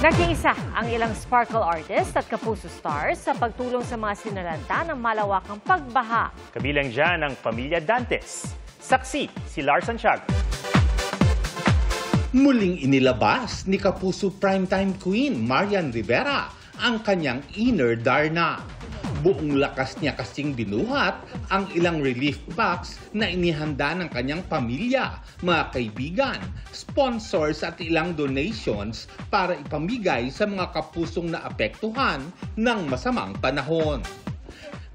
Nag-iisa ang ilang sparkle artist at kapuso stars sa pagtulong sa mga sinalanta ng malawakang pagbaha. Kabilang dyan ang pamilya Dantes. Saksi si Lars Santiago. Muling inilabas ni kapuso primetime queen Marian Rivera ang kanyang inner Darna. Buong lakas niya kasing binuhat ang ilang relief box na inihanda ng kanyang pamilya, mga kaibigan, sponsors at ilang donations para ipamigay sa mga kapusong naapektuhan ng masamang panahon.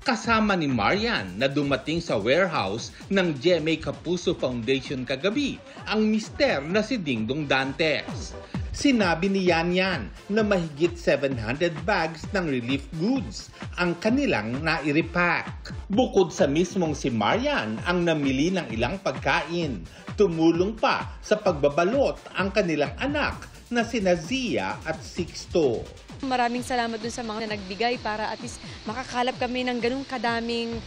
Kasama ni Marian na dumating sa warehouse ng GMA Kapuso Foundation kagabi ang mister na si Dingdong Dantes. Sinabi ni Yan Yan na mahigit 700 bags ng relief goods ang kanilang nai-repack. Bukod sa mismong si Marian ang namili ng ilang pagkain, tumulong pa sa pagbabalot ang kanilang anak na sina Zia at Sixto. Maraming salamat dun sa mga nagbigay para at least makakalap kami ng ganung kadaming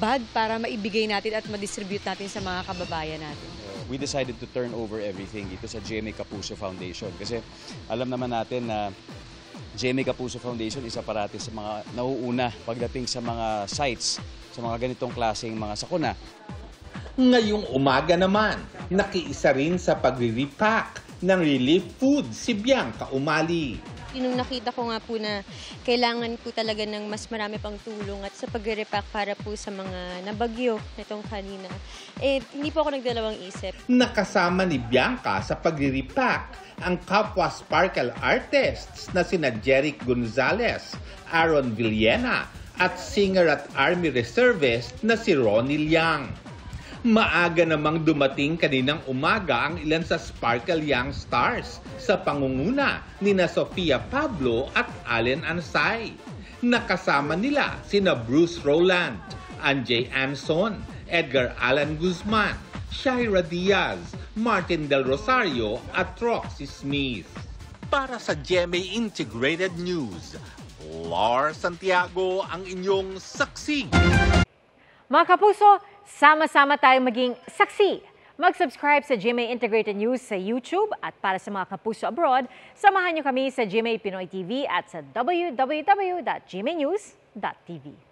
bag para maibigay natin at ma-distribute natin sa mga kababayan natin. We decided to turn over everything dito sa GMA Kapuso Foundation kasi alam naman natin na GMA Kapuso Foundation isa parati sa mga nauuna pagdating sa mga sites, sa mga ganitong klaseng mga sakuna. Ngayong umaga naman, nakiisa rin sa pagre-repack ng relief food si Bianca Umali. Nung nakita ko nga po na kailangan po talaga ng mas marami pang tulong at sa pag-repack para po sa mga nabagyo nitong kanina, hindi po ako nagdalawang isip. Nakasama ni Bianca sa pag-repack ang kapwa sparkle artists na sina Jeric Gonzalez, Aaron Villena at singer at Army Reservist na si Ronnie Liang. Maaga namang dumating kaninang umaga ang ilan sa Sparkle Young Stars sa pangunguna nina Sofia Pablo at Allen Ansay. Nakasama nila sina Bruce Rowland, Anjay Anson, Edgar Allan Guzman, Shaira Diaz, Martin Del Rosario at Roxy Smith. Para sa GMA Integrated News, Lars Santiago ang inyong saksi. Mga kapuso, sama-sama tayong maging saksi. Mag-subscribe sa GMA Integrated News sa YouTube at para sa mga kapuso abroad, samahan niyo kami sa GMA Pinoy TV at sa www.gmanews.tv.